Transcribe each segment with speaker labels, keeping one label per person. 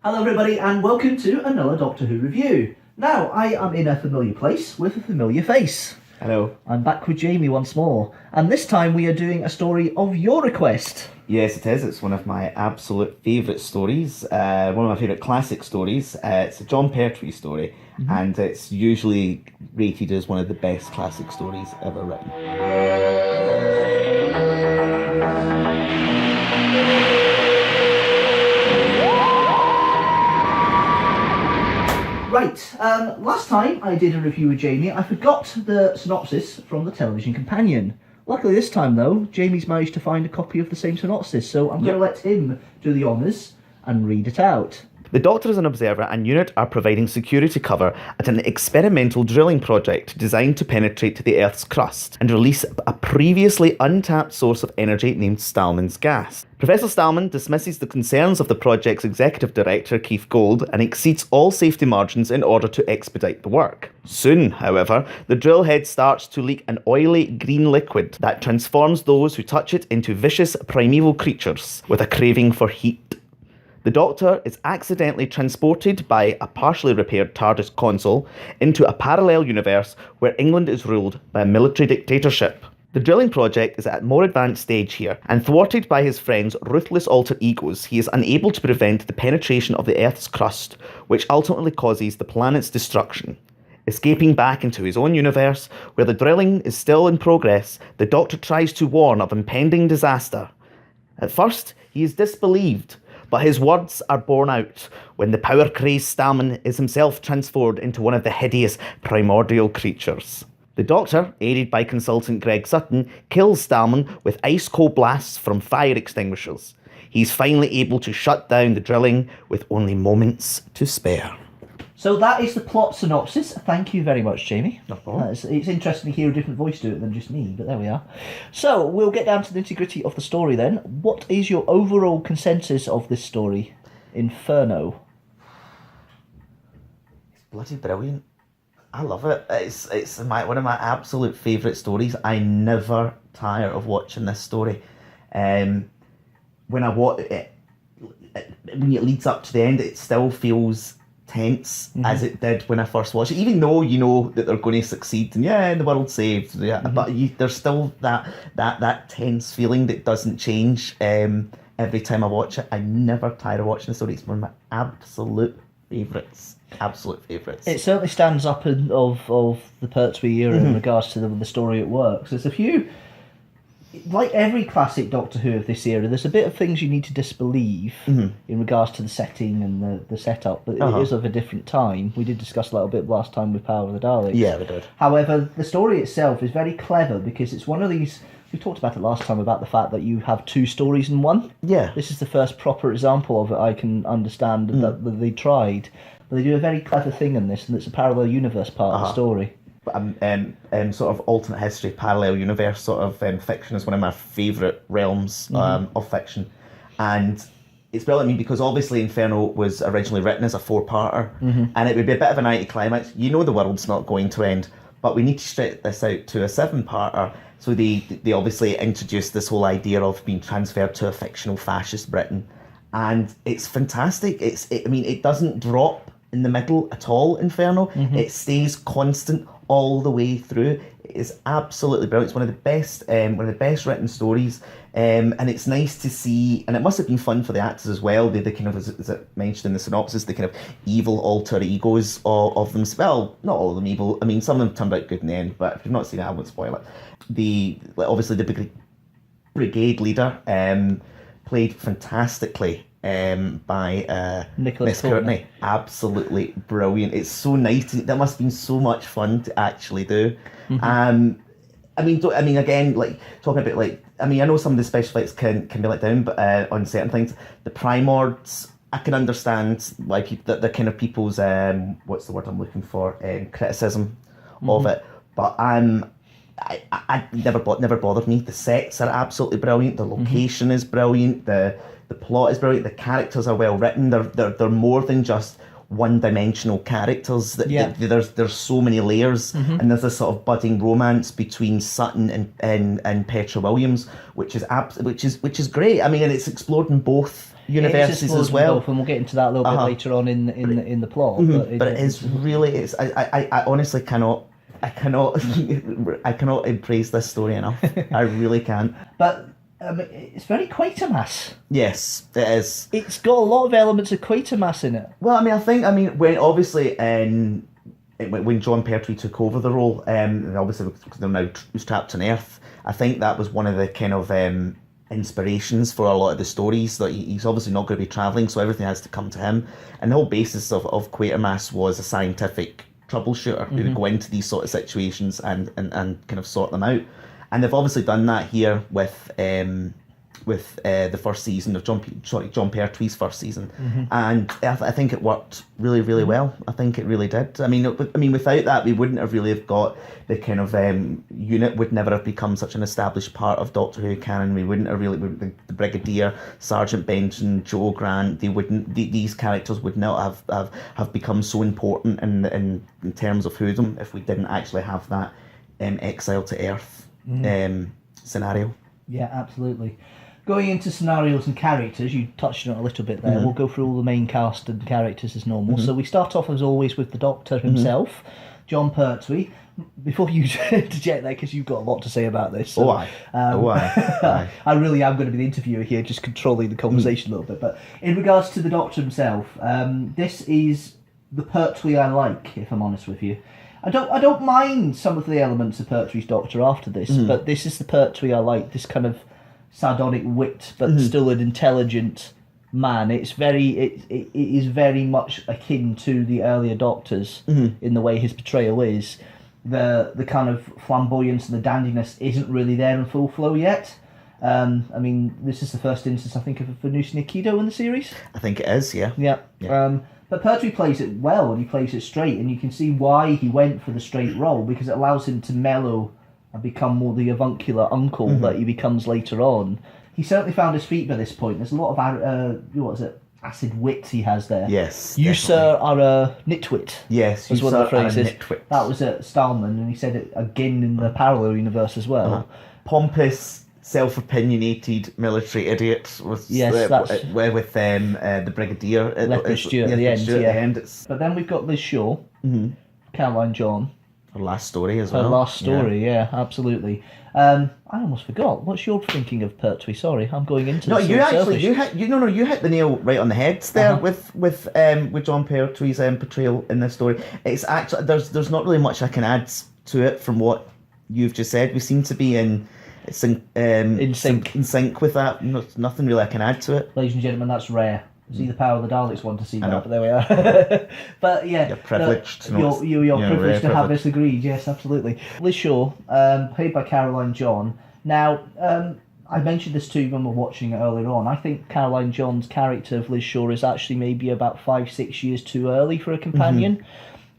Speaker 1: Hello everybody and welcome to another Doctor Who review. Now, I am in a familiar place with a familiar face.
Speaker 2: Hello.
Speaker 1: I'm back with Jamie once more, and this time we are doing a story of your request.
Speaker 2: Yes, it is. It's one of my absolute favourite stories, one of my favourite classic stories. It's a Jon Pertwee story, and it's usually rated as one of the best classic stories ever written.
Speaker 1: Right, last time I did a review with Jamie, I forgot the synopsis from the television companion. Luckily this time though, Jamie's managed to find a copy of the same synopsis, so I'm going to let him do the honours and read it out.
Speaker 2: The Doctor as an observer and unit are providing security cover at an experimental drilling project designed to penetrate the Earth's crust and release a previously untapped source of energy named Stallman's gas. Professor Stallman dismisses the concerns of the project's executive director, Keith Gold, and exceeds all safety margins in order to expedite the work. Soon, however, the drill head starts to leak an oily green liquid that transforms those who touch it into vicious primeval creatures with a craving for heat. The Doctor is accidentally transported by a partially repaired TARDIS console into a parallel universe where England is ruled by a military dictatorship. The drilling project is at a more advanced stage here, and thwarted by his friends' ruthless alter egos, he is unable to prevent the penetration of the Earth's crust, which ultimately causes the planet's destruction. Escaping back into his own universe, where the drilling is still in progress, the Doctor tries to warn of impending disaster. At first, he is disbelieved, but his words are borne out when the power-crazed Stallman is himself transformed into one of the hideous primordial creatures. The Doctor, aided by consultant Greg Sutton, kills Stallman with ice-cold blasts from fire extinguishers. He's finally able to shut down the drilling with only moments to spare.
Speaker 1: So that is the plot synopsis. Thank you very much, Jamie.
Speaker 2: No problem.
Speaker 1: It's interesting to hear a different voice do it than just me, but there we are. So, we'll get down to the nitty-gritty of the story then. What is your overall consensus of this story, Inferno?
Speaker 2: It's bloody brilliant. I love it. It's one of my absolute favourite stories. I never tire of watching this story. When I watch it, when it leads up to the end, it still feels tense as it did when I first watched it, even though you know that they're going to succeed and the world's saved, but there's still that tense feeling that doesn't change every time I watch it. I never tire of watching the story. It's one of my absolute favourites. It
Speaker 1: certainly stands up of the Pertwee era in regards to the story it works. There's a few, like every classic Doctor Who of this era, there's a bit of things you need to disbelieve in regards to the setting and the setup, but it is of a different time. We did discuss a little bit last time with Power of the Daleks.
Speaker 2: Yeah, we did.
Speaker 1: However, the story itself is very clever because it's one of these... We talked about it last time about the fact that you have two stories in one. Yeah. This is the first proper example of it I can understand that they tried. But they do a very clever thing in this, and it's a parallel universe part of the story.
Speaker 2: Sort of alternate history, parallel universe sort of fiction is one of my favourite realms of fiction. And it's brilliant, I mean, because obviously Inferno was originally written as a four-parter, and it would be a bit of an anticlimax. You know the world's not going to end, but we need to stretch this out to a seven-parter. So they obviously introduced this whole idea of being transferred to a fictional fascist Britain. And it's fantastic. It doesn't drop in the middle at all, Inferno. It stays constant all the way through. It is absolutely brilliant. It's one of the best written stories, and it's nice to see. And it must have been fun for the actors as well. They kind of, as it mentioned in the synopsis, the kind of evil alter egos of them. Well, not all of them evil. I mean, some of them turned out good in the end. But if you've not seen it, I won't spoil it. Obviously the brigade leader played fantastically by Miss Courtney. Absolutely brilliant. It's so nice. That must have been so much fun to actually do. Again, like talking about I know some of the special effects can be let down, but on certain things, the Primords, I can understand like the kind of people's what's the word I'm looking for, criticism of it, but I never bothered me. The sets are absolutely brilliant. The location is brilliant. The plot is brilliant. The characters are well written. They're more than just one-dimensional characters. There's so many layers, and there's this sort of budding romance between Sutton and Petra Williams, which is great. I mean, and it's explored in both universes as well.
Speaker 1: And we'll get into that a little bit later on in the plot.
Speaker 2: But it is really, I honestly cannot praise this story enough. I really can't.
Speaker 1: But it's very Quatermass.
Speaker 2: Yes, it is.
Speaker 1: It's got a lot of elements of Quatermass in it.
Speaker 2: Well, when obviously when Jon Pertwee took over the role, and obviously because they're now trapped on Earth, I think that was one of the kind of inspirations for a lot of the stories, that he's obviously not going to be travelling, so everything has to come to him. And the whole basis of Quatermass was a scientific troubleshooter who would go into these sort of situations and kind of sort them out. And they've obviously done that here with the first season of Jon Pertwee's first season, and I think it worked really, really well. I think it really did. I mean, without that, we wouldn't have really have got the kind of unit would never have become such an established part of Doctor Who canon. We wouldn't have really the Brigadier, Sergeant Benton, Joe Grant. These characters would not have become so important in terms of whodom if we didn't actually have that exile to Earth scenario.
Speaker 1: Yeah, absolutely. Going into scenarios and characters, you touched on it a little bit there. We'll go through all the main cast and characters as normal. So we start off as always with the Doctor himself, Jon Pertwee. Before you interject there, because you've got a lot to say about this. So,
Speaker 2: Aye.
Speaker 1: I really am going to be the interviewer here, just controlling the conversation a little bit. But in regards to the Doctor himself, this is the Pertwee I like, if I'm honest with you. I don't mind some of the elements of Pertwee's Doctor after this, but this is the Pertwee I like. This kind of sardonic wit, but still an intelligent man. It is very much akin to the earlier Doctors in the way his portrayal is. The kind of flamboyance and the dandiness isn't really there in full flow yet. I mean, this is the first instance I think of Venusian Aikido in the series.
Speaker 2: I think it is, yeah.
Speaker 1: Yeah. But Pertwee plays it well, and he plays it straight, and you can see why he went for the straight role, because it allows him to mellow and become more the avuncular uncle that he becomes later on. He certainly found his feet by this point. There's a lot of acid wit he has there.
Speaker 2: Yes,
Speaker 1: You, sir, are a nitwit.
Speaker 2: Yes,
Speaker 1: was
Speaker 2: you,
Speaker 1: one
Speaker 2: sir,
Speaker 1: of the phrases.
Speaker 2: are a nitwit.
Speaker 1: That was at Stallman, and he said it again in the parallel universe as well.
Speaker 2: Pompous, self-opinionated military idiot with the Brigadier at
Speaker 1: Lethbridge-Stewart at the end.
Speaker 2: It's
Speaker 1: But then we've got Liz Shaw, Caroline John.
Speaker 2: her last story as
Speaker 1: Her
Speaker 2: well.
Speaker 1: last story, yeah absolutely. I almost forgot. What's your thinking of Pertwee? Sorry, I'm going into this.
Speaker 2: You hit the nail right on the head there with Jon Pertwee's portrayal in this story. It's actually there's not really much I can add to it from what you've just said. We seem to be in sync with that. Nothing really I can add to it.
Speaker 1: Ladies and gentlemen, that's rare. See the power of the Daleks want to see that, but there we are. But yeah,
Speaker 2: you're privileged.
Speaker 1: You're privileged to have this agreed. Yes, absolutely. Liz Shaw, played by Caroline John. Now, I mentioned this to you when we were watching it earlier on. I think Caroline John's character of Liz Shaw is actually maybe about 5-6 years too early for a companion.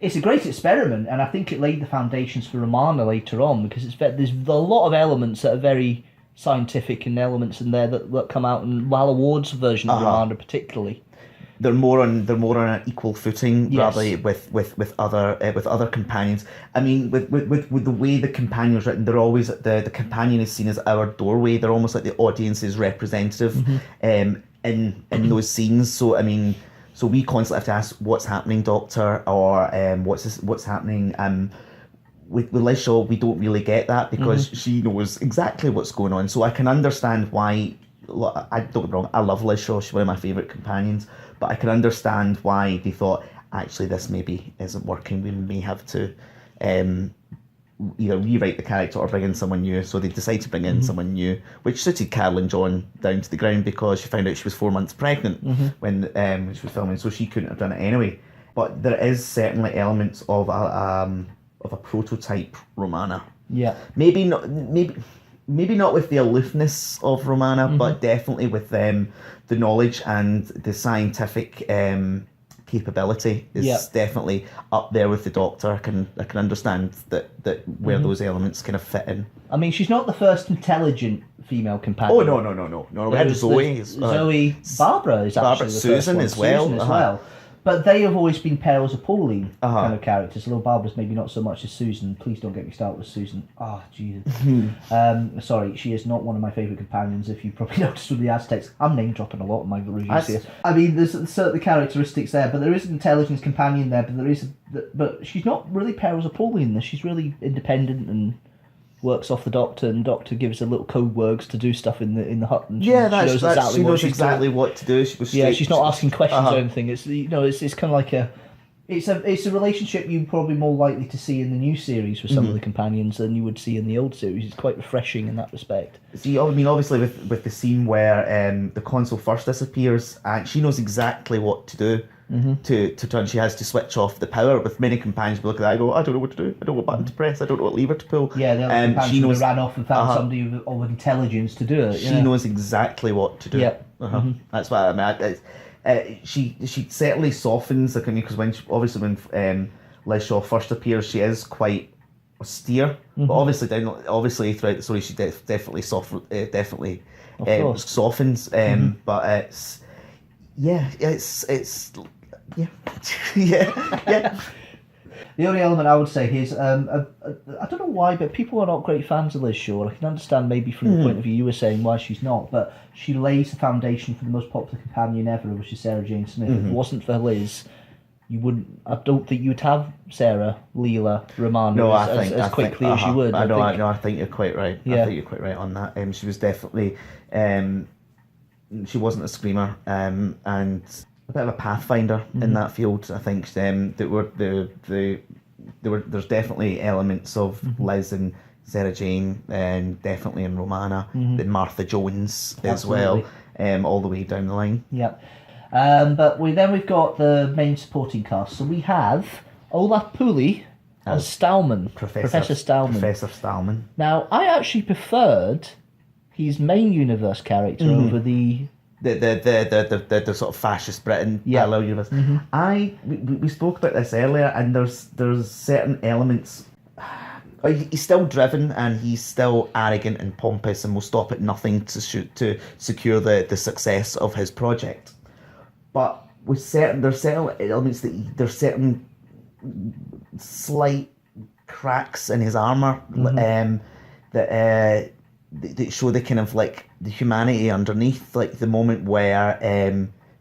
Speaker 1: It's a great experiment, and I think it laid the foundations for Romana later on, because there's a lot of elements that are very scientific, and elements in there that come out in Walla Ward's version of Romana particularly.
Speaker 2: They're more on an equal footing, rather with other companions. I mean, with the way the companion is written, they're always the companion is seen as our doorway. They're almost like the audience's representative in those scenes. So I mean, so we constantly have to ask, "What's happening, Doctor?" or "What's happening?" With Liz Shaw, we don't really get that, because she knows exactly what's going on. So I can understand why. I don't get me wrong, I love Liz Shaw. She's one of my favourite companions. But I can understand why they thought, actually, this maybe isn't working. We may have to either rewrite the character or bring in someone new. So they decided to bring in someone new, which suited Caroline John down to the ground, because she found out she was 4 months pregnant when she was filming, so she couldn't have done it anyway. But there is certainly elements of a prototype Romana. Yeah. Maybe not with the aloofness of Romana, but definitely with the knowledge and the scientific capability is definitely up there with the Doctor. I can understand that where those elements kind of fit in. I
Speaker 1: mean, she's not the first intelligent female companion.
Speaker 2: Oh no. We had Zoe.
Speaker 1: Barbara is actually
Speaker 2: Barbara,
Speaker 1: the
Speaker 2: Susan
Speaker 1: first one.
Speaker 2: as well.
Speaker 1: Susan as well. But they have always been paired as a Pauline
Speaker 2: Uh-huh.
Speaker 1: kind of characters, although Barbara's maybe not so much as Susan. Please don't get me started with Susan. Ah, Jesus. Sorry, she is not one of my favourite companions, if you probably noticed with the Aztecs. I'm name-dropping a lot in my reviews here. I mean, there's certainly characteristics there, but there is an intelligence companion there, but she's not really paired as a Pauline. She's really independent and works off the Doctor, and the Doctor gives her little code words to do stuff in the hut. And she knows exactly
Speaker 2: what to do.
Speaker 1: She's not asking questions or anything. It's it's kind of like it's a relationship you're probably more likely to see in the new series with some of the companions than you would see in the old series. It's quite refreshing in that respect.
Speaker 2: See, I mean, obviously with the scene where the console first disappears, and she knows exactly what to do. To turn, she has to switch off the power. With many companions, we look at that and go, I don't know what to do. I don't know what button to press. I don't know what lever to pull.
Speaker 1: Yeah, the other companions ran off and found somebody of intelligence to do it.
Speaker 2: She knows exactly what to do.
Speaker 1: Yeah.
Speaker 2: That's what I mean. She certainly softens the because when Liz Shaw first appears, she is quite austere. But obviously throughout the story, she definitely softens. But it's. Yeah, it's yeah. yeah.
Speaker 1: The only element I would say is, I don't know why, but people are not great fans of Liz Shaw. I can understand maybe from the point of view you were saying why she's not, but she lays the foundation for the most popular companion ever, which is Sarah Jane Smith. If it wasn't for Liz, I don't think you'd have Sarah, Leela, Romana as quickly as you would.
Speaker 2: I think you're quite right.
Speaker 1: Yeah.
Speaker 2: I think you're quite right on that. She was definitely... she wasn't a screamer, and a bit of a pathfinder in that field. I think there's definitely elements of Liz and Sarah Jane, and definitely in Romana, and Martha Jones as well, all the way down the line.
Speaker 1: Yep. But we've got the main supporting cast. So we have Olaf Pooley as Stallman, Professor Stallman.
Speaker 2: Professor Stallman.
Speaker 1: Now, I actually preferred his main universe character over the
Speaker 2: sort of fascist Britain parallel universe. We spoke about this earlier, and there's certain elements. He's still driven and he's still arrogant and pompous, and will stop at nothing to secure the success of his project. But there's certain elements there's certain slight cracks in his armor that show the kind of like the humanity underneath, like the moment where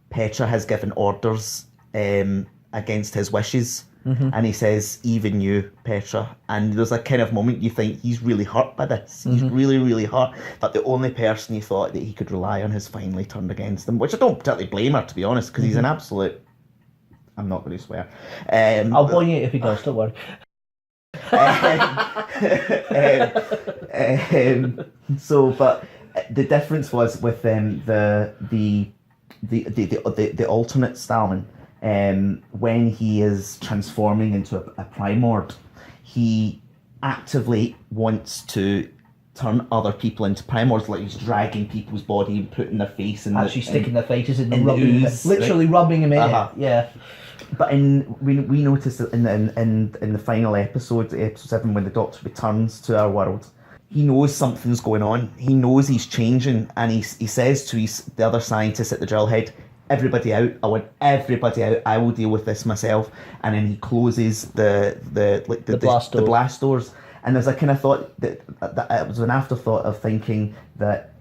Speaker 2: Petra has given orders against his wishes, and he says, "Even you, Petra," and there's a kind of moment you think he's really hurt by this. He's really, really hurt that the only person he thought that he could rely on has finally turned against him, which I don't particularly blame her, to be honest, because he's an absolute... I'm not going to swear.
Speaker 1: I'll point you if he does, don't worry.
Speaker 2: But the difference was with the alternate Stallman, when he is transforming into a Primord, he actively wants to turn other people into Primords, like he's dragging people's body and putting their face in
Speaker 1: sticking their faces in the
Speaker 2: rubbing,
Speaker 1: ooze, literally rubbing him in it. Yeah.
Speaker 2: But we noticed that in the final episode, episode 7, when the Doctor returns to our world, he knows something's going on. He knows he's changing, and he says to the other scientists at the drill head, "Everybody out! I want everybody out. I will deal with this myself." And then he closes the blast doors. And there's a kind of thought that it was an afterthought of thinking that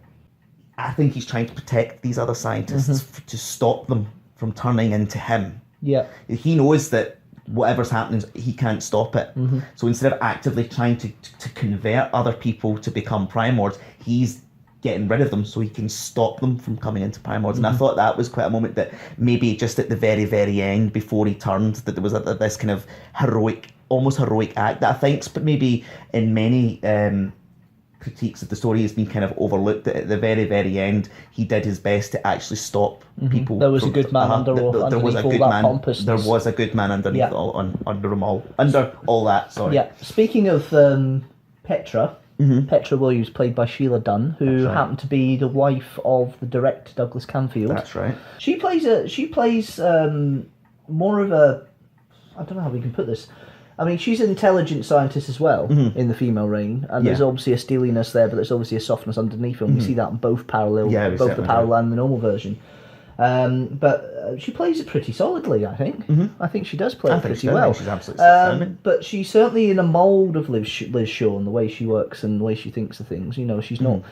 Speaker 2: I think he's trying to protect these other scientists to stop them from turning into him.
Speaker 1: Yeah,
Speaker 2: he knows that whatever's happening, he can't stop it. So instead of actively trying to convert other people to become Primords, he's getting rid of them so he can stop them from coming into Primords. And I thought that was quite a moment that maybe just at the very, very end, before he turned, that there was this kind of almost heroic act that I think, but maybe in many critiques of the story has been kind of overlooked, that at the very, very end he did his best to actually stop people.
Speaker 1: There was a good man underneath all that pompousness.
Speaker 2: There was a good man underneath under them all. Under all that, sorry.
Speaker 1: Yeah. Speaking of Petra, Petra Williams, played by Sheila Dunn, who happened to be the wife of the director Douglas Canfield.
Speaker 2: That's right.
Speaker 1: She plays more of a, I don't know how we can put this. I mean, she's an intelligent scientist as well in the female reign, and there's obviously a steeliness there, but there's obviously a softness underneath her, and we see that in both the parallel and the normal version. But she plays it pretty solidly, I think. I think she does play it pretty
Speaker 2: so.
Speaker 1: well.
Speaker 2: She's absolutely outstanding.
Speaker 1: But she's certainly in a mould of Liz Shaw and the way she works and the way she thinks of things. You know, she's not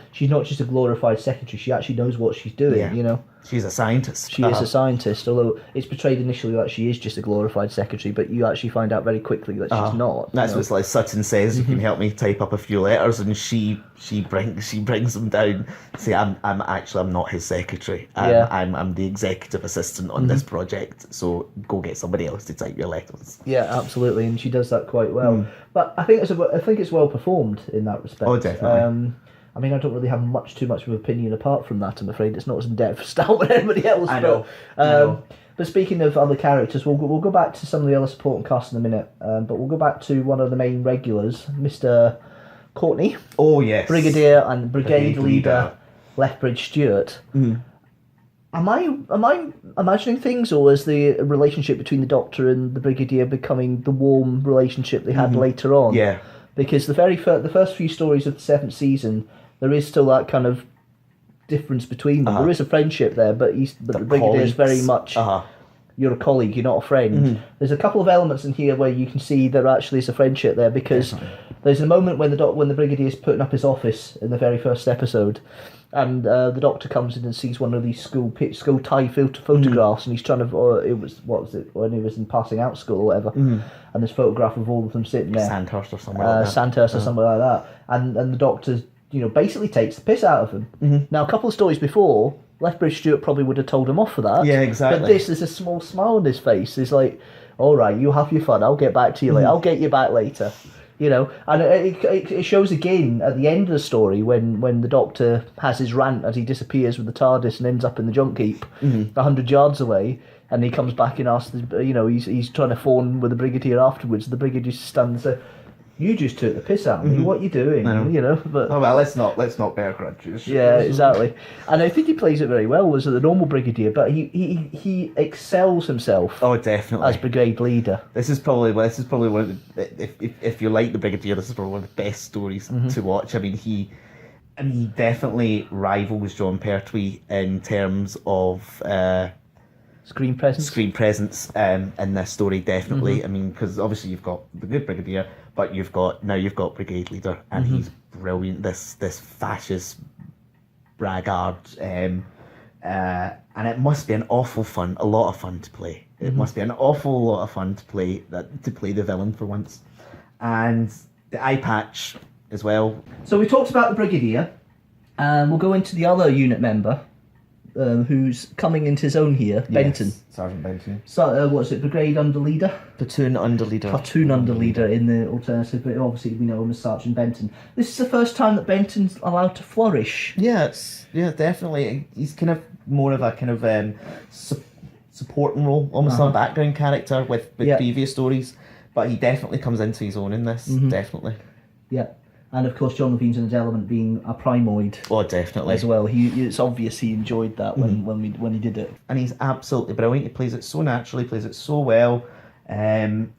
Speaker 1: just a glorified secretary. She actually knows what she's doing.
Speaker 2: Yeah.
Speaker 1: You know,
Speaker 2: she's a scientist.
Speaker 1: she is a scientist. Although it's portrayed initially that she is just a glorified secretary, but you actually find out very quickly that she's not.
Speaker 2: That's what like Sutton says. You can help me type up a few letters, and she brings them down. Say, I'm not his secretary. I'm the executive assistant on this project. So go get somebody else to type your letters.
Speaker 1: Yeah, absolutely, and she does that quite well. But I think it's well performed in that respect.
Speaker 2: Oh, definitely.
Speaker 1: I mean, I don't really have too much of an opinion apart from that. I'm afraid it's not as in depth as Stout with anybody else.
Speaker 2: I know.
Speaker 1: But speaking of other characters, we'll go back to some of the other supporting cast in a minute. But we'll go back to one of the main regulars, Mr. Courtney.
Speaker 2: Oh yes,
Speaker 1: Brigadier and Brigade Leader Lethbridge-Stewart. Am I imagining things, or is the relationship between the Doctor and the Brigadier becoming the warm relationship they had later on?
Speaker 2: Yeah.
Speaker 1: Because the first few stories of the 7th season, there is still that kind of difference between them. There is a friendship there, but the Brigadier is very much you're a colleague, you're not a friend. There's a couple of elements in here where you can see there actually is a friendship there, because there's a moment when the Brigadier is putting up his office in the very first episode, and the Doctor comes in and sees one of these school tie photographs, and he's trying to when he was in passing out school or whatever, and there's a photograph of all of them sitting there,
Speaker 2: Sandhurst or something like that.
Speaker 1: Sandhurst or something like that, and the Doctor basically takes the piss out of him. Now, a couple of stories before, Lethbridge-Stewart probably would have told him off for that.
Speaker 2: Yeah, exactly.
Speaker 1: But there's a small smile on his face. It's like, all right, you have your fun. I'll get back to you later. I'll get you back later. And it shows again at the end of the story when the Doctor has his rant as he disappears with the TARDIS and ends up in the junk heap 100 yards away, and he comes back and asks, he's trying to phone with the Brigadier afterwards. The Brigadier stands there. You just took the piss out of me. What are you doing? But
Speaker 2: let's not bear grudges.
Speaker 1: Yeah, exactly. And I think he plays it very well as the normal Brigadier, but he excels himself.
Speaker 2: Oh, definitely.
Speaker 1: As Brigade Leader.
Speaker 2: This is probably one of the, if you like the Brigadier, this is probably one of the best stories to watch. I mean, he definitely rivals Jon Pertwee in terms of
Speaker 1: screen presence
Speaker 2: in this story, definitely. I mean, because obviously you've got the good Brigadier, but you've got Brigade Leader, and he's brilliant. This fascist braggart, and it must be a lot of fun to play. It must be an awful lot of fun to play the villain for once, and the eye patch as well.
Speaker 1: So we talked about the Brigadier, and we'll go into the other unit member. Who's coming into his own here, Benton.
Speaker 2: Yes, Sergeant Benton.
Speaker 1: So, what's it, Brigade Underleader?
Speaker 2: Platoon Underleader.
Speaker 1: Platoon Underleader in the alternative, but obviously we know him as Sergeant Benton. This is the first time that Benton's allowed to flourish.
Speaker 2: Yeah, definitely. He's kind of more of a kind of supporting role, almost a background character with previous stories, but he definitely comes into his own in this, definitely. Yeah.
Speaker 1: And of course, John Levine's in his element being a primoid.
Speaker 2: Oh, definitely.
Speaker 1: As well. It's obvious he enjoyed that when he did it.
Speaker 2: And he's absolutely brilliant. He plays it so naturally, plays it so well. And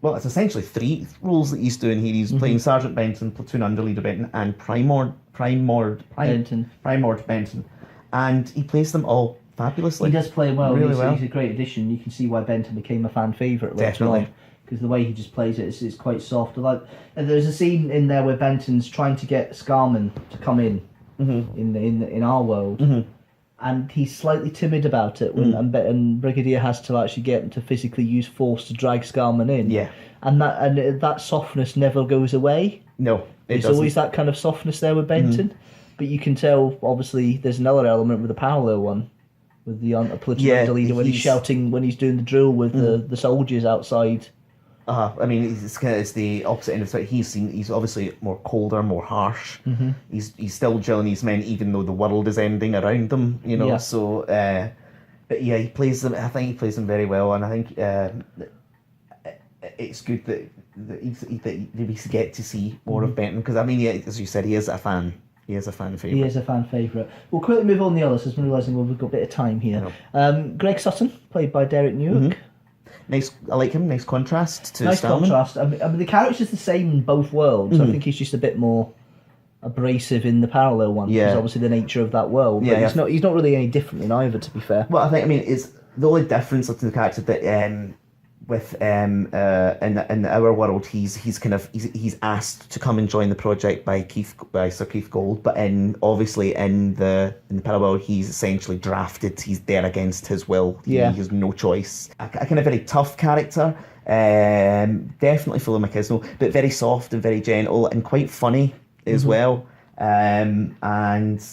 Speaker 2: well, it's essentially 3 roles that he's doing here. He's playing Sergeant Benton, Platoon Underleader Benton, and Primord Benton. And he plays them all fabulously.
Speaker 1: He does play well.
Speaker 2: Really well.
Speaker 1: He's a great addition. You can see why Benton became a fan favourite later on. Because the way he just plays it is quite soft. And there's a scene in there where Benton's trying to get Scarman to come in our world, and he's slightly timid about it. And Brigadier has to actually get him to physically use force to drag Scarman in.
Speaker 2: Yeah,
Speaker 1: and that softness never goes away.
Speaker 2: No,
Speaker 1: there's always that kind of softness there with Benton, but you can tell obviously there's another element with a parallel one. With the platoon leader when he's shouting when he's doing the drill with the soldiers outside.
Speaker 2: I mean, it's the opposite end of it. He's obviously more colder, more harsh. He's still drilling his men, even though the world is ending around them. Yeah. So, but yeah, he plays them. I think he plays them very well, and I think it's good that we get to see more of Benton, because I mean, as you said, he is a fan. He is a fan favourite.
Speaker 1: He is a fan favourite. We'll quickly move on to the others, as we're realising we've got a bit of time here. Greg Sutton, played by Derek Newark.
Speaker 2: Nice, I like him. Nice contrast to
Speaker 1: Nice
Speaker 2: Stallman.
Speaker 1: contrast. I mean, the character's the same in both worlds. I think he's just a bit more abrasive in the parallel one, because obviously the nature of that world. But he's not really any different in either, to be fair.
Speaker 2: Well, I think, it's the only difference to the character that in our world he's asked to come and join the project by Sir Keith Gold, but obviously in the parallel world he's essentially drafted. He's there against his will. He has no choice. A kind of very tough character. Definitely full of machismo, but very soft and very gentle and quite funny as well. And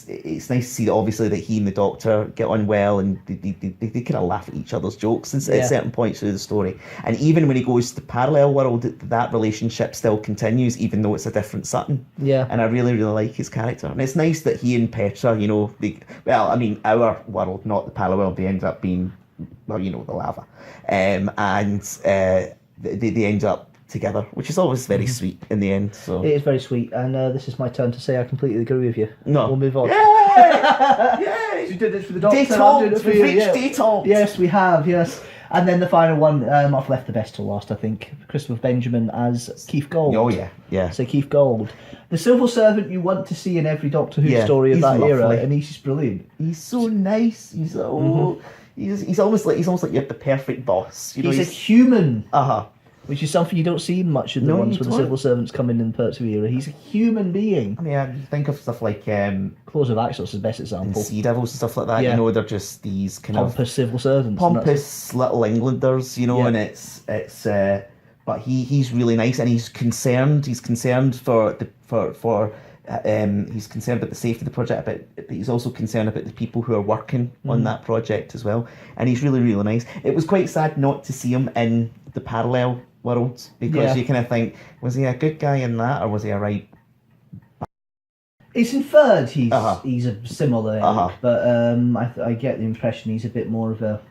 Speaker 2: it's nice to see that obviously that he and the Doctor get on well, and they kind of laugh at each other's jokes at certain points through the story. And even when he goes to the parallel world, that relationship still continues, even though it's a different Sutton.
Speaker 1: Yeah.
Speaker 2: And I really, really like his character. And it's nice that he and Petra, our world, not the parallel world, they end up being, the lava. They end up together, which is always very sweet in the end. So
Speaker 1: it is very sweet, and this is my turn to say I completely agree with you.
Speaker 2: No,
Speaker 1: we'll move on.
Speaker 2: Yay!
Speaker 1: We did this for the Doctor.
Speaker 2: We've reached Detoled.
Speaker 1: Yes, we have. Yes, and then the final one. I've left the best to last. I think Christopher Benjamin as Keith Gold.
Speaker 2: Oh yeah.
Speaker 1: So Keith Gold, the civil servant you want to see in every Doctor Who story of that era, and he's just brilliant.
Speaker 2: He's so nice. He's so. He's almost like you're the perfect boss.
Speaker 1: He's a human.
Speaker 2: Which
Speaker 1: is something you don't see much in the ones where the civil servants come in the Pertwee era. He's a human being.
Speaker 2: I mean, I think of stuff like
Speaker 1: Claws of Axos is the best example.
Speaker 2: Sea Devils and stuff like that. They're just these kind
Speaker 1: pompous civil servants.
Speaker 2: Pompous little Englanders, and it's but he's really nice, and he's concerned. He's concerned he's concerned about the safety of the project, but he's also concerned about the people who are working on that project as well. And he's really, really nice. It was quite sad not to see him in the parallel world, because you kind of think, was he a good guy in that, or was he a right?
Speaker 1: It's inferred he's a similar ilk, but I get the impression he's a bit more of a,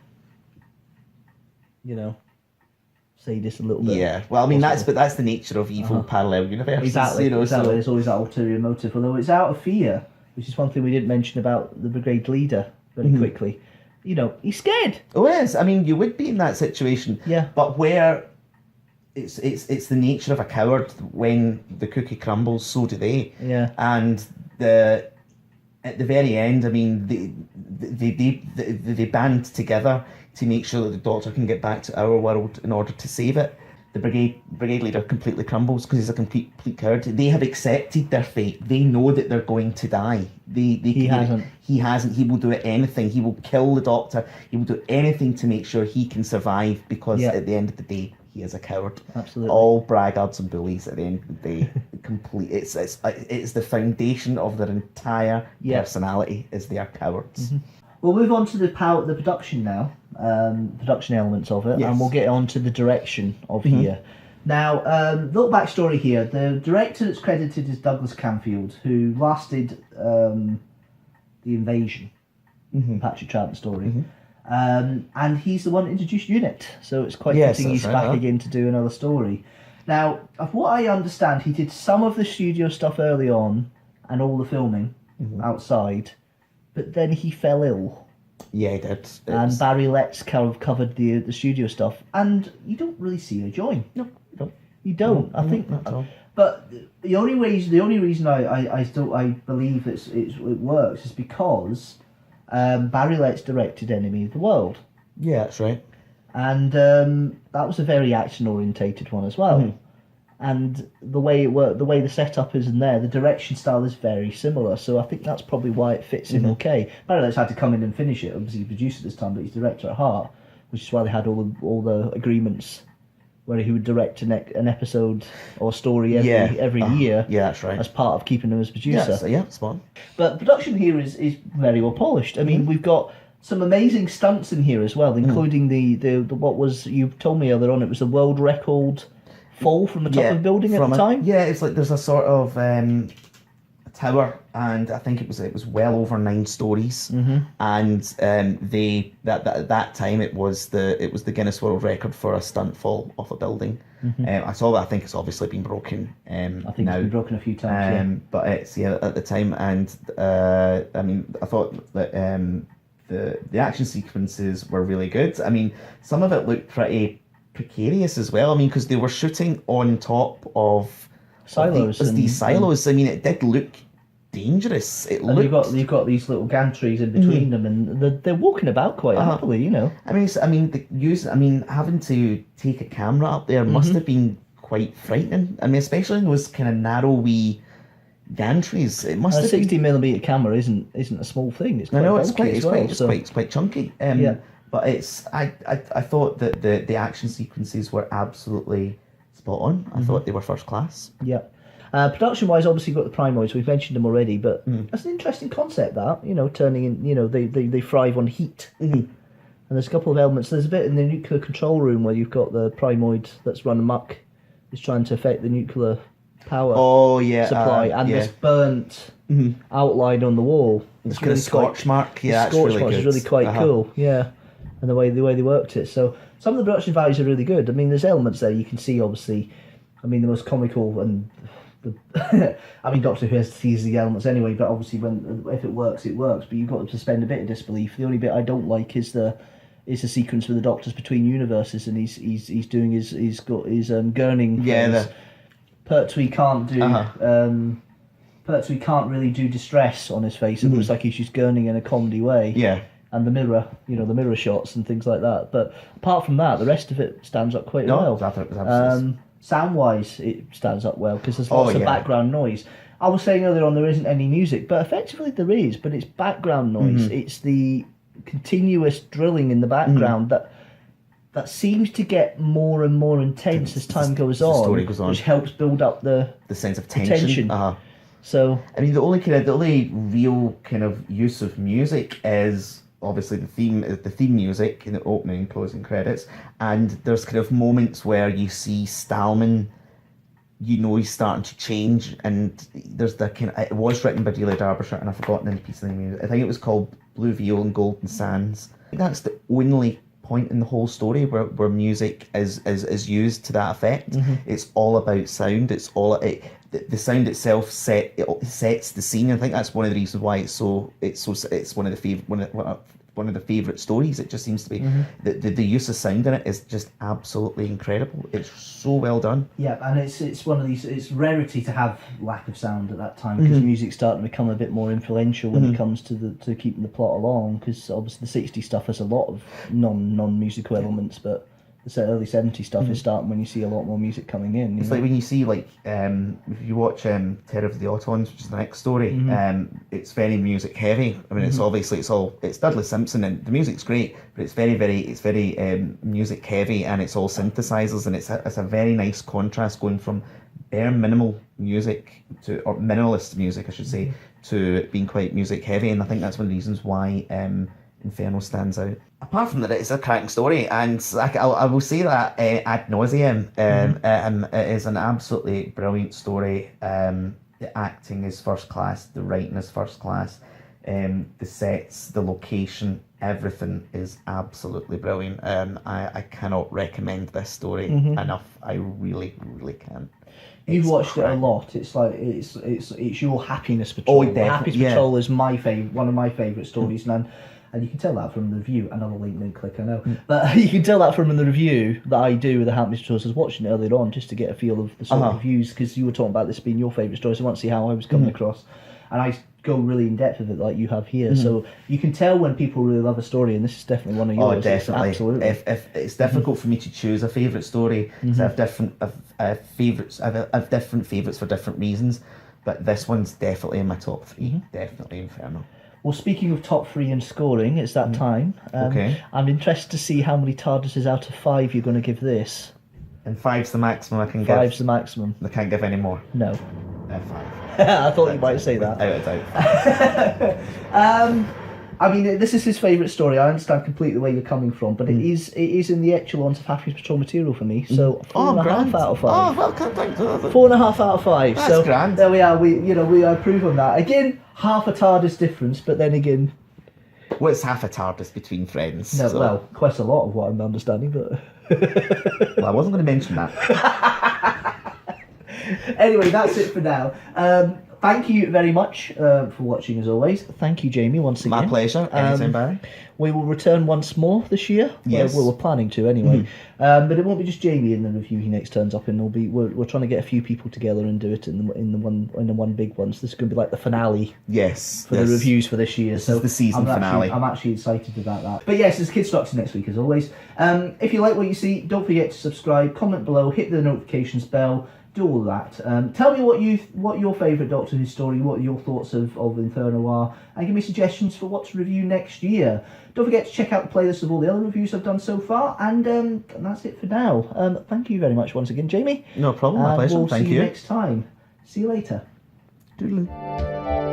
Speaker 1: sadist a little bit.
Speaker 2: Yeah, well, I mean that's the nature of evil parallel universes.
Speaker 1: Exactly. So there's always that ulterior motive. Although it's out of fear, which is one thing we didn't mention about the brigade leader very quickly. He's scared.
Speaker 2: Oh yes, I mean you would be in that situation.
Speaker 1: Yeah.
Speaker 2: But where it's the nature of a coward. When the cookie crumbles, so do they.
Speaker 1: Yeah.
Speaker 2: And at the very end, I mean, they band together to make sure that the Doctor can get back to our world in order to save it. The brigade leader completely crumbles because he's a complete coward. They have accepted their fate. They know that they're going to die. He hasn't. He will do anything. He will kill the Doctor. He will do anything to make sure he can survive, because at the end of the day, he is a coward.
Speaker 1: Absolutely.
Speaker 2: All braggarts and bullies at the end of the day. It's the foundation of their entire personality is they are cowards.
Speaker 1: We'll move on to the production now, production elements of it, and we'll get on to the direction of here. Now, little backstory here. The director that's credited is Douglas Camfield, who lasted The Invasion, Patrick Troughton story. And he's the one that introduced UNIT, so it's quite fitting he's back again to do another story. Now, of what I understand, he did some of the studio stuff early on and all the filming outside, but then he fell ill.
Speaker 2: Yeah, he did.
Speaker 1: And Barry Letts covered the studio stuff, and you don't really see her join.
Speaker 2: No, you don't.
Speaker 1: You don't. I think.
Speaker 2: Not at all.
Speaker 1: But the only reason I believe it works is because Barry Letts directed Enemy of the World.
Speaker 2: Yeah, that's right.
Speaker 1: And that was a very action orientated one as well. And the way it worked, the way the setup is in there, the direction style is very similar. So I think that's probably why it fits in okay. Barry Letts had to come in and finish it. Obviously, he produced it this time, but he's director at heart, which is why they had all the agreements where he would direct an episode or story every year.
Speaker 2: Yeah, that's right.
Speaker 1: As part of keeping him as producer.
Speaker 2: Yeah, spot on.
Speaker 1: But production here is very well polished. I mean, we've got some amazing stunts in here as well, including the what was, you told me earlier on, it was the world record fall from the top of the building at the time. Yeah,
Speaker 2: it's like there's a sort of tower, and I think it was well over 9 stories, and that time it was the Guinness World Record for a stunt fall off a building. I saw that. I think it's obviously been broken. I think
Speaker 1: it's been broken a few times.
Speaker 2: But it's at the time, and I mean, I thought that the action sequences were really good. I mean, some of it looked pretty precarious as well. I mean, because they were shooting on top of
Speaker 1: silos.
Speaker 2: These silos. I mean, it did look dangerous. It
Speaker 1: And
Speaker 2: looked.
Speaker 1: you've got these little gantries in between them, and they're walking about quite happily, you know.
Speaker 2: Having to take a camera up there must have been quite frightening. I mean, especially in those kind of narrow wee gantries. It must
Speaker 1: And a
Speaker 2: have been.
Speaker 1: 60mm camera isn't a small thing. It's quite
Speaker 2: I know it's
Speaker 1: bulky as well,
Speaker 2: it's quite chunky. But I thought that the action sequences were absolutely spot on. I thought they were first class.
Speaker 1: Yeah. Production-wise, obviously you've got the Primoids. We've mentioned them already, but that's an interesting concept. That, you know, turning in, you know, they thrive on heat. And there's a couple of elements. There's a bit in the nuclear control room where you've got the Primoid that's run amok, is trying to affect the nuclear power supply, and this burnt outline on the wall.
Speaker 2: It's got a scorch mark. Yeah, that's really good.
Speaker 1: It's really quite cool. Yeah, and the way they worked it. So some of the production values are really good. I mean, there's elements there you can see. Obviously, I mean, the most comical and I mean, Doctor Who has to tease the elements anyway. But obviously, if it works, it works. But you've got to suspend a bit of disbelief. The only bit I don't like is the sequence with the Doctors between universes, and he's doing he's got his gurning.
Speaker 2: Yeah.
Speaker 1: Pertwee can't do. Pertwee can't really do distress on his face. It looks like he's just gurning in a comedy way.
Speaker 2: Yeah.
Speaker 1: And the mirror shots and things like that. But apart from that, the rest of it stands up quite well. Sound-wise, it stands up well because there's lots of background noise. I was saying earlier on there isn't any music, but effectively there is. But it's background noise. It's the continuous drilling in the background that seems to get more and more intense as time goes on,
Speaker 2: story goes on,
Speaker 1: which helps build up the
Speaker 2: sense of tension.
Speaker 1: So
Speaker 2: I mean, the only real kind of use of music is obviously the theme music in the opening and closing credits, and there's kind of moments where you see Stallman, you know, he's starting to change, and there's the kind of, it was written by Delia Derbyshire, and I've forgotten the piece of the music. I think it was called Blue Veil and Golden Sands. I think that's the only point in the whole story where music is used to that effect. It's all about sound. It's all the sound itself sets the scene. I think that's one of the reasons why it's one of the favourite stories. It just seems to be the use of sound in it is just absolutely incredible. It's so well done. Yeah,
Speaker 1: and it's one of these. It's rarity to have lack of sound at that time because music's starting to become a bit more influential when it comes to keeping the plot along. Because obviously the '60s stuff has a lot of non-musical elements, but the early '70s stuff is starting when you see a lot more music coming in.
Speaker 2: It's like when you see if you watch Terror of the Autons, which is the next story, it's very music heavy. I mean, it's obviously it's Dudley Simpson, and the music's great, but it's very music heavy, and it's all synthesizers, and it's a very nice contrast going from bare minimal music or minimalist music, I should say, to being quite music heavy, and I think that's one of the reasons why Inferno stands out. Apart from that, it's a cracking story, and I will say that ad nauseum. It is an absolutely brilliant story. The acting is first class, the writing is first class, the sets, the location, everything is absolutely brilliant. I cannot recommend this story enough. I really, really can.
Speaker 1: You've watched it a lot. It's like it's your Happiness Patrol.
Speaker 2: Oh, definitely.
Speaker 1: Happiness Patrol is one of my favourite stories, and you can tell that from the review. Another link click, I know. But you can tell that from the review that I do with the Happiness Patrol. I was watching it earlier on just to get a feel of the sort of reviews, because you were talking about this being your favourite story, so I want to see how I was coming across. And I go really in depth with it like you have here. So you can tell when people really love a story, and this is definitely one of yours.
Speaker 2: Oh, definitely.
Speaker 1: Absolutely.
Speaker 2: If it's difficult for me to choose a favourite story, because I have different favourites. I have different favourites for different reasons, but this one's definitely in my top 3. Definitely Inferno.
Speaker 1: Well, speaking of top 3 and scoring, it's that time.
Speaker 2: Okay.
Speaker 1: I'm interested to see how many TARDISes out of 5 you're going to give this.
Speaker 2: And 5's the maximum I can give.
Speaker 1: 5's the maximum.
Speaker 2: I can't give any more.
Speaker 1: No.
Speaker 2: 5.
Speaker 1: I thought you might say that.
Speaker 2: Out of doubt.
Speaker 1: I mean, this is his favourite story. I understand completely where you're coming from, but it is in the echelons of Happiness Patrol material for me. So 4.5 out of 5.
Speaker 2: Oh, well, thanks.
Speaker 1: 4.5 out of 5.
Speaker 2: That's
Speaker 1: so
Speaker 2: grand.
Speaker 1: There we are. We approve on that. Again, half a TARDIS difference, but then again,
Speaker 2: what's half a TARDIS between friends?
Speaker 1: No, well, quite a lot of what I'm understanding, but
Speaker 2: well, I wasn't going to mention that.
Speaker 1: Anyway, that's it for now. thank you very much for watching as always. Thank you, Jamie, once again.
Speaker 2: My pleasure. Anytime, Barry.
Speaker 1: We will return once more this year.
Speaker 2: Yes.
Speaker 1: Well, we're planning to anyway. But it won't be just Jamie in the review he next turns up in. We're trying to get a few people together and do it in the one big one. So this is going to be like the finale.
Speaker 2: Yes.
Speaker 1: For the reviews for this year.
Speaker 2: This is the season finale.
Speaker 1: I'm actually excited about that. But yes, there's Kidstructor next week as always. If you like what you see, don't forget to subscribe, comment below, hit the notifications bell. Do all that. Tell me what your favourite Doctor Who story, what your thoughts of Inferno are, and give me suggestions for what to review next year. Don't forget to check out the playlist of all the other reviews I've done so far, and that's it for now. Thank you very much once again, Jamie.
Speaker 2: No problem, my pleasure.
Speaker 1: We'll
Speaker 2: Thank
Speaker 1: see
Speaker 2: you.
Speaker 1: you next time. See you later.
Speaker 2: Toodaloo.